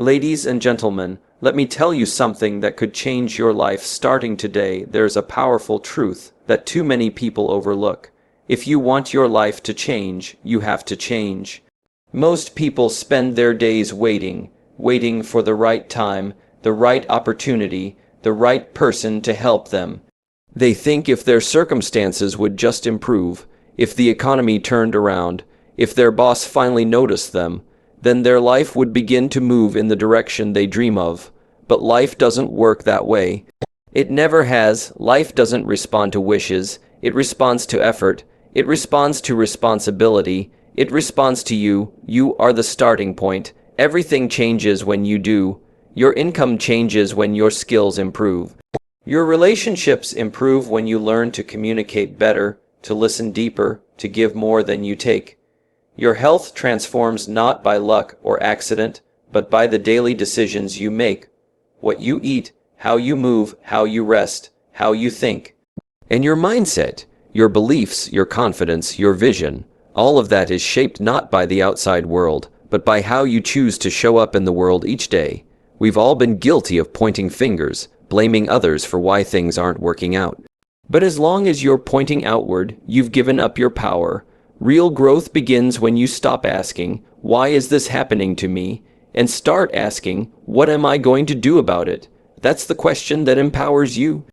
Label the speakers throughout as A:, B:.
A: Ladies and gentlemen, let me tell you something that could change your life starting today. There's a powerful truth that too many people overlook. If you want your life to change, you have to change. Most people spend their days waiting for the right time, the right opportunity, the right person to help them. They think if their circumstances would just improve, if the economy turned around, if their boss finally noticed them, then their life would begin to move in the direction they dream of. But life doesn't work that way. It never has. Life doesn't respond to wishes. It responds to effort. It responds to responsibility. It responds to you. You are the starting point. Everything changes when you do. Your income changes when your skills improve. Your relationships improve when you learn to communicate better, to listen deeper, to give more than you take. Your health transforms not by luck or accident, but by the daily decisions you make. What you eat, how you move, how you rest, how you think. And your mindset, your beliefs, your confidence, your vision, all of that is shaped not by the outside world, but by how you choose to show up in the world each day. We've all been guilty of pointing fingers, blaming others for why things aren't working out. But as long as you're pointing outward, you've given up your power. Real growth begins when you stop asking, why is this happening to me? And start asking, what am I going to do about it? That's the question that empowers you.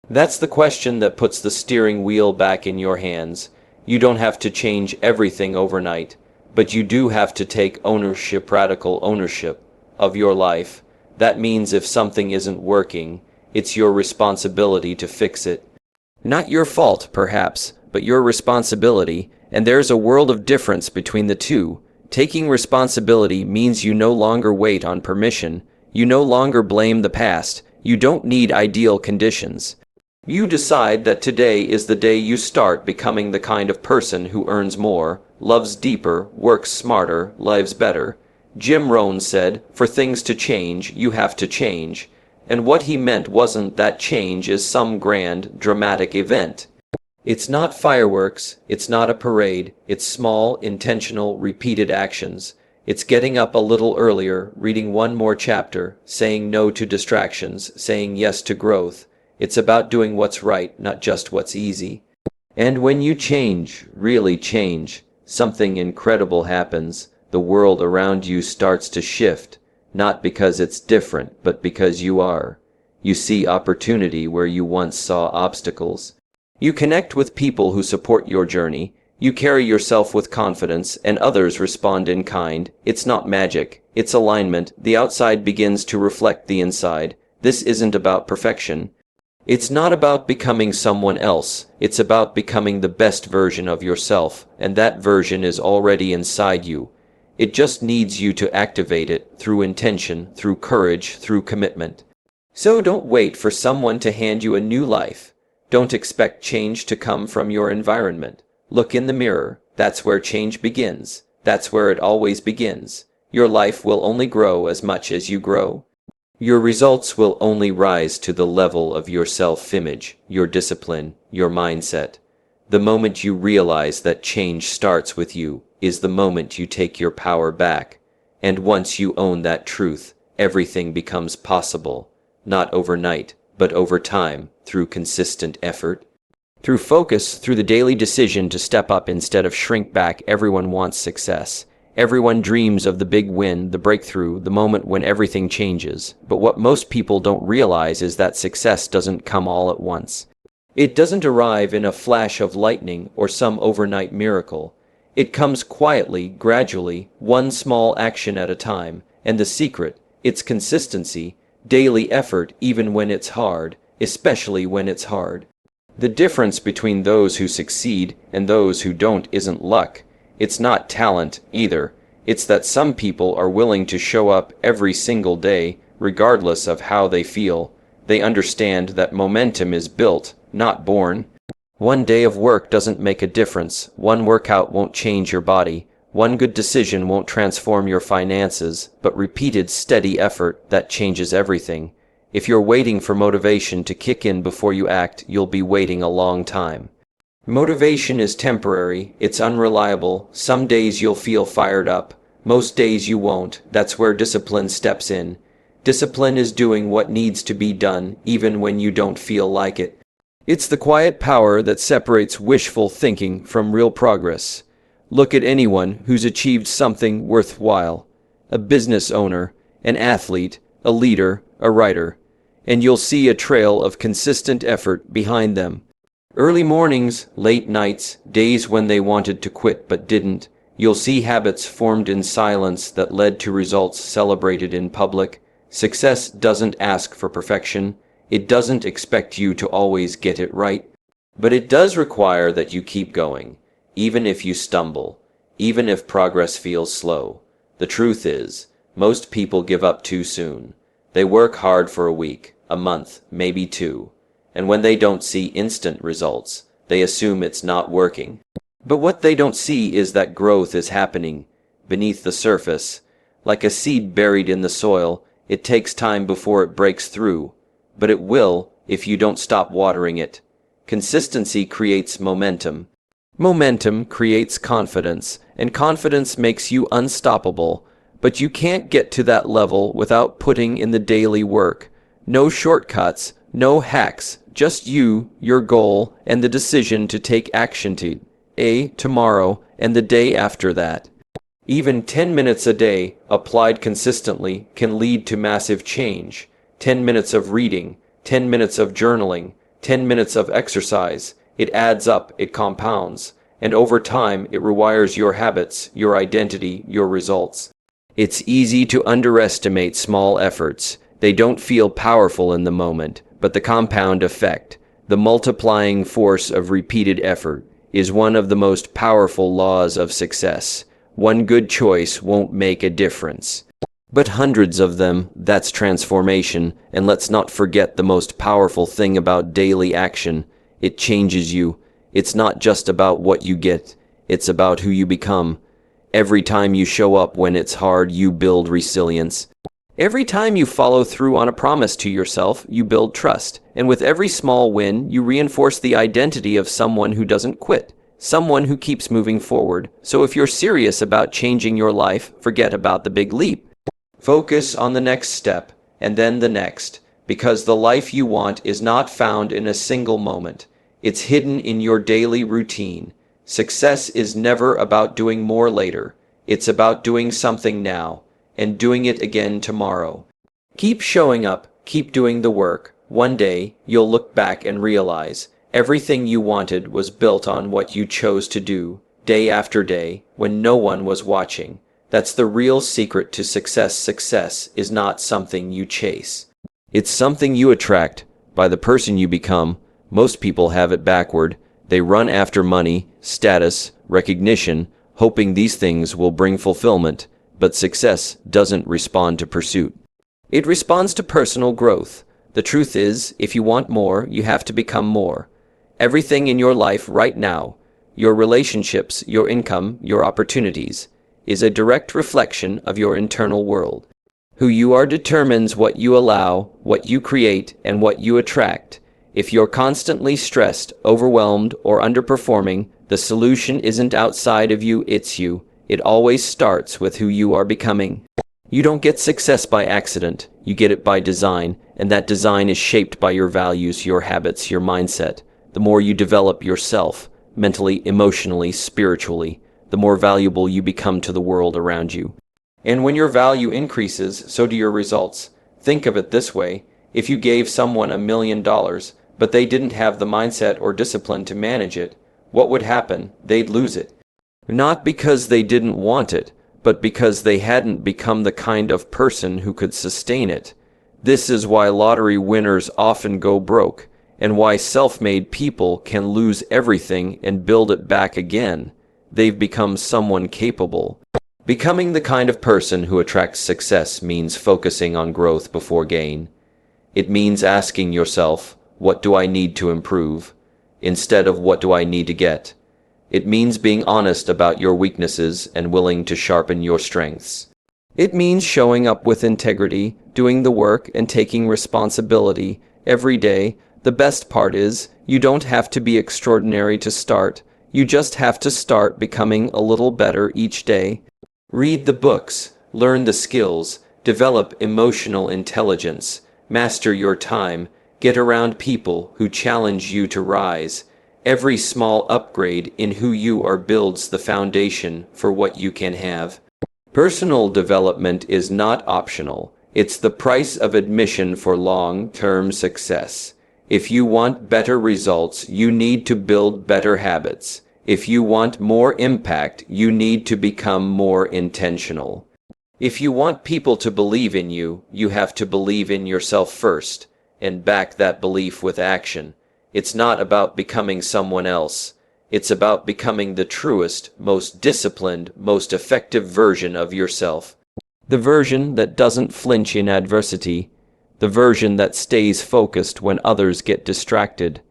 A: That's the question that puts the steering wheel back in your hands. You don't have to change everything overnight, but you do have to take ownership, radical ownership of your life. That means if something isn't working, it's your responsibility to fix it. Not your fault, perhaps, but your responsibility, and there's a world of difference between the two. Taking responsibility means you no longer wait on permission. You no longer blame the past. You don't need ideal conditions. You decide that today is the day you start becoming the kind of person who earns more, loves deeper, works smarter, lives better. Jim Rohn said, for things to change, you have to change. And what he meant wasn't that change is some grand, dramatic event. It's not fireworks, it's not a parade, it's small, intentional, repeated actions. It's getting up a little earlier, reading one more chapter, saying no to distractions, saying yes to growth. It's about doing what's right, not just what's easy. And when you change, really change, something incredible happens. The world around you starts to shift, not because it's different, but because you are. You see opportunity where you once saw obstacles. You connect with people who support your journey. You carry yourself with confidence, and others respond in kind. It's not magic, it's alignment. The outside begins to reflect the inside. This isn't about perfection. It's not about becoming someone else. It's about becoming the best version of yourself, and that version is already inside you. It just needs you to activate it through intention, through courage, through commitment. So don't wait for someone to hand you a new life. Don't expect change to come from your environment. Look in the mirror. That's where change begins. That's where it always begins. Your life will only grow as much as you grow. Your results will only rise to the level of your self-image, your discipline, your mindset. The moment you realize that change starts with you is the moment you take your power back. And once you own that truth, everything becomes possible, not overnight, but over time, through consistent effort. Through focus, through the daily decision to step up instead of shrink back. Everyone wants success. Everyone dreams of the big win, the breakthrough, the moment when everything changes. But what most people don't realize is that success doesn't come all at once. It doesn't arrive in a flash of lightning or some overnight miracle. It comes quietly, gradually, one small action at a time. And the secret, it's consistency, daily effort even when it's hard, especially when it's hard. The difference between those who succeed and those who don't isn't luck. It's not talent either. It's that some people are willing to show up every single day, regardless of how they feel. They understand that momentum is built, not born. One day of work doesn't make a difference. One workout won't change your body. One good decision won't transform your finances, but repeated, steady effort, that changes everything. If you're waiting for motivation to kick in before you act, you'll be waiting a long time. Motivation is temporary, it's unreliable. Some days you'll feel fired up, Most days you won't. That's where discipline steps in. Discipline is doing what needs to be done, even when you don't feel like it. It's the quiet power that separates wishful thinking from real progress. Look at anyone who's achieved something worthwhile. A business owner, an athlete, a leader, a writer. And you'll see a trail of consistent effort behind them. Early mornings, late nights, days when they wanted to quit but didn't. You'll see habits formed in silence that led to results celebrated in public. Success doesn't ask for perfection. It doesn't expect you to always get it right. But it does require that you keep going, even if you stumble, even if progress feels slow. The truth is, most people give up too soon. They work hard for a week, a month, maybe two. And when they don't see instant results, they assume it's not working. But what they don't see is that growth is happening beneath the surface. Like a seed buried in the soil, it takes time before it breaks through. But it will if you don't stop watering it. Consistency creates momentum. Momentum creates confidence, and confidence makes you unstoppable. But you can't get to that level without putting in the daily work. No shortcuts, no hacks, just you, your goal, and the decision to take action tomorrow, and the day after that. Even 10 minutes a day, applied consistently, can lead to massive change. 10 minutes of reading, 10 minutes of journaling, 10 minutes of exercise. It adds up, it compounds, and over time it rewires your habits, your identity, your results. It's easy to underestimate small efforts. They don't feel powerful in the moment, but the compound effect, the multiplying force of repeated effort, is one of the most powerful laws of success. One good choice won't make a difference. But hundreds of them, that's transformation. And let's not forget the most powerful thing about daily action. It changes you. It's not just about what you get. It's about who you become. Every time you show up when it's hard, you build resilience. Every time you follow through on a promise to yourself, you build trust. And with every small win, you reinforce the identity of someone who doesn't quit. Someone who keeps moving forward. So if you're serious about changing your life, forget about the big leap. Focus on the next step, and then the next, because the life you want is not found in a single moment. It's hidden in your daily routine. Success is never about doing more later. It's about doing something now, and doing it again tomorrow. Keep showing up, keep doing the work. One day, you'll look back and realize everything you wanted was built on what you chose to do, day after day, when no one was watching. That's the real secret to success. Success is not something you chase. It's something you attract by the person you become. Most people have it backward. They run after money, status, recognition, hoping these things will bring fulfillment. But success doesn't respond to pursuit. It responds to personal growth. The truth is, if you want more, you have to become more. Everything in your life right now, your relationships, your income, your opportunities, is a direct reflection of your internal world. Who you are determines what you allow, what you create, and what you attract. If you're constantly stressed, overwhelmed, or underperforming, the solution isn't outside of you, it's you. It always starts with who you are becoming. You don't get success by accident. You get it by design, and that design is shaped by your values, your habits, your mindset. The more you develop yourself, mentally, emotionally, spiritually, the more valuable you become to the world around you. And when your value increases, so do your results. Think of it this way. If you gave someone $1 million, but they didn't have the mindset or discipline to manage it, what would happen? They'd lose it. Not because they didn't want it, but because they hadn't become the kind of person who could sustain it. This is why lottery winners often go broke, and why self-made people can lose everything and build it back again. They've become someone capable. Becoming the kind of person who attracts success means focusing on growth before gain. It means asking yourself, what do I need to improve, instead of what do I need to get? It means being honest about your weaknesses and willing to sharpen your strengths. It means showing up with integrity, doing the work, and taking responsibility every day. The best part is, you don't have to be extraordinary to start. You just have to start becoming a little better each day. Read the books, learn the skills, develop emotional intelligence, master your time, get around people who challenge you to rise. Every small upgrade in who you are builds the foundation for what you can have. Personal development is not optional. It's the price of admission for long-term success. If you want better results, you need to build better habits. If you want more impact, you need to become more intentional. If you want people to believe in you, you have to believe in yourself first, and back that belief with action. It's not about becoming someone else. It's about becoming the truest, most disciplined, most effective version of yourself. The version that doesn't flinch in adversity. The version that stays focused when others get distracted.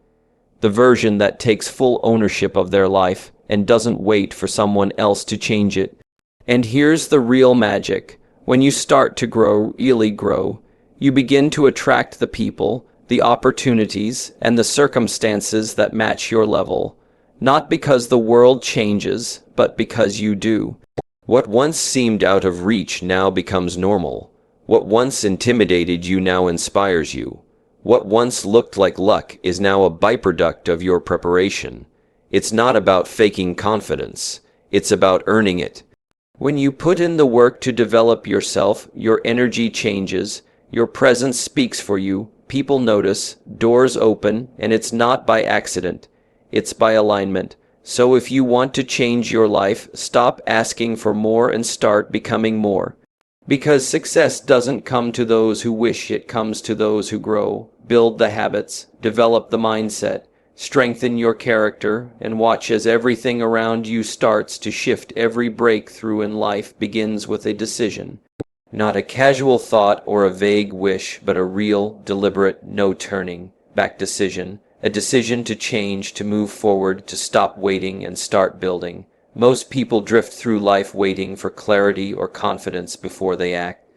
A: The version that takes full ownership of their life and doesn't wait for someone else to change it. And here's the real magic. When you start to grow, really grow, you begin to attract the people, the opportunities, and the circumstances that match your level. Not because the world changes, but because you do. What once seemed out of reach now becomes normal. What once intimidated you now inspires you. What once looked like luck is now a byproduct of your preparation. It's not about faking confidence. It's about earning it. When you put in the work to develop yourself, your energy changes, your presence speaks for you, people notice, doors open, and it's not by accident. It's by alignment. So if you want to change your life, stop asking for more and start becoming more. Because success doesn't come to those who wish, it comes to those who grow. Build the habits, develop the mindset, strengthen your character, and watch as everything around you starts to shift. Every breakthrough in life begins with a decision. Not a casual thought or a vague wish, but a real, deliberate, no turning back decision. A decision to change, to move forward, to stop waiting and start building. Most people drift through life waiting for clarity or confidence before they act.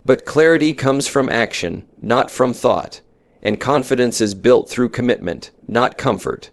A: But clarity comes from action, not from thought. And confidence is built through commitment, not comfort.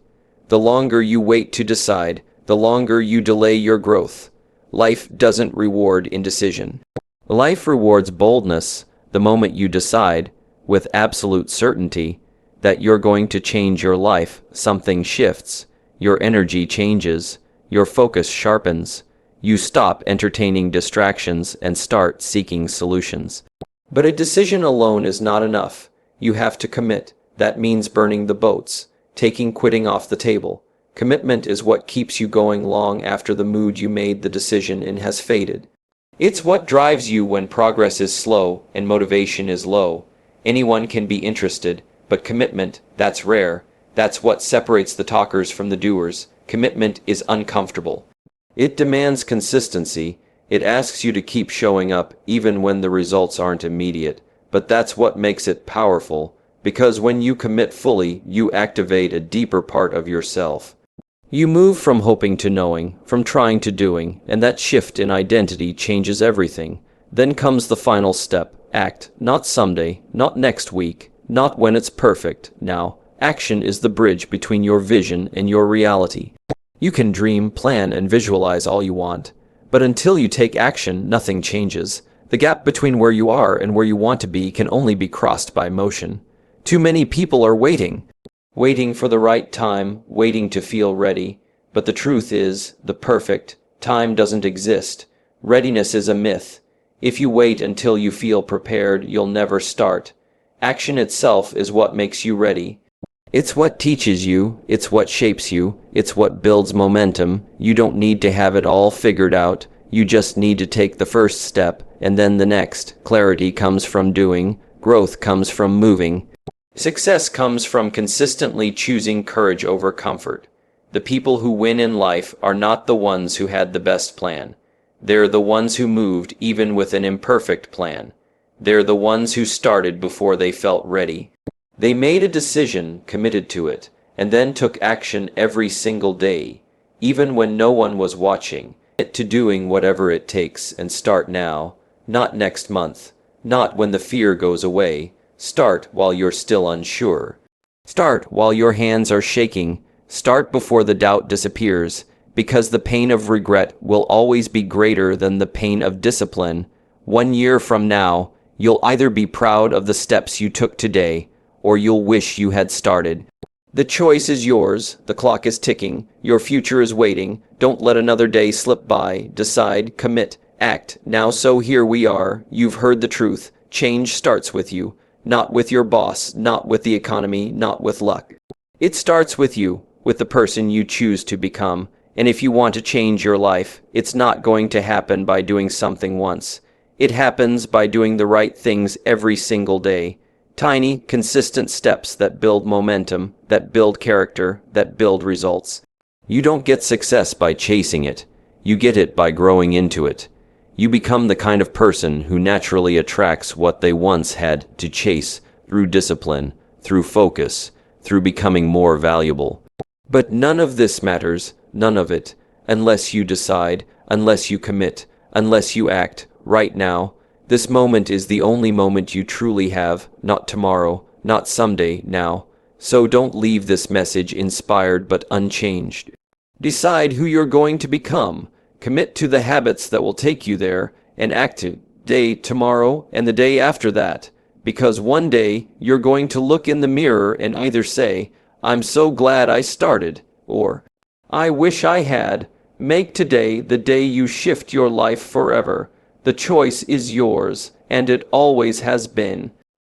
A: The longer you wait to decide, the longer you delay your growth. Life doesn't reward indecision. Life rewards boldness the moment you decide, with absolute certainty, that you're going to change your life. Something shifts, your energy changes, your focus sharpens, you stop entertaining distractions and start seeking solutions. But a decision alone is not enough. You have to commit. That means burning the boats, taking quitting off the table. Commitment is what keeps you going long after the mood you made the decision in has faded. It's what drives you when progress is slow and motivation is low. Anyone can be interested, but commitment, that's rare. That's what separates the talkers from the doers. Commitment is uncomfortable. It demands consistency. It asks you to keep showing up even when the results aren't immediate. But that's what makes it powerful, because when you commit fully, you activate a deeper part of yourself. You move from hoping to knowing, from trying to doing, and that shift in identity changes everything. Then comes the final step. Act, not someday, not next week, not when it's perfect. Now, action is the bridge between your vision and your reality. You can dream, plan, and visualize all you want, but until you take action, nothing changes. The gap between where you are and where you want to be can only be crossed by motion. Too many people are waiting for the right time, waiting to feel ready. But the truth is, the perfect time doesn't exist. Readiness is a myth. If you wait until you feel prepared, you'll never start. Action itself is what makes you ready. It's what teaches you, it's what shapes you, it's what builds momentum. You don't need to have it all figured out. You just need to take the first step, and then the next. Clarity comes from doing. Growth comes from moving. Success comes from consistently choosing courage over comfort. The people who win in life are not the ones who had the best plan. They're the ones who moved even with an imperfect plan. They're the ones who started before they felt ready. They made a decision, committed to it, and then took action every single day, even when no one was watching. To doing whatever it takes, and start now, not next month, not when the fear goes away. Start while you're still unsure. Start while your hands are shaking. Start before the doubt disappears. because the pain of regret will always be greater than the pain of discipline. 1 year from now, you'll either be proud of the steps you took today, or you'll wish you had started. The choice is yours. The clock is ticking. Your future is waiting. Don't let another day slip by. Decide, commit, act. Now, so here we are. You've heard the truth. Change starts with you. Not with your boss, not with the economy, not with luck. It starts with you, with the person you choose to become. And if you want to change your life, it's not going to happen by doing something once. It happens by doing the right things every single day. Tiny, consistent steps that build momentum, that build character, that build results. You don't get success by chasing it. You get it by growing into it. You become the kind of person who naturally attracts what they once had to chase through discipline, through focus, through becoming more valuable. But none of this matters, none of it, unless you decide, unless you commit, unless you act right now. This moment is the only moment you truly have, not tomorrow, not someday, now. So don't leave this message inspired but unchanged. Decide who you're going to become. Commit to the habits that will take you there, and act today, tomorrow, and the day after that. Because one day, you're going to look in the mirror and either say, "I'm so glad I started," or, "I wish I had." Make today the day you shift your life forever. The choice is yours, and it always has been.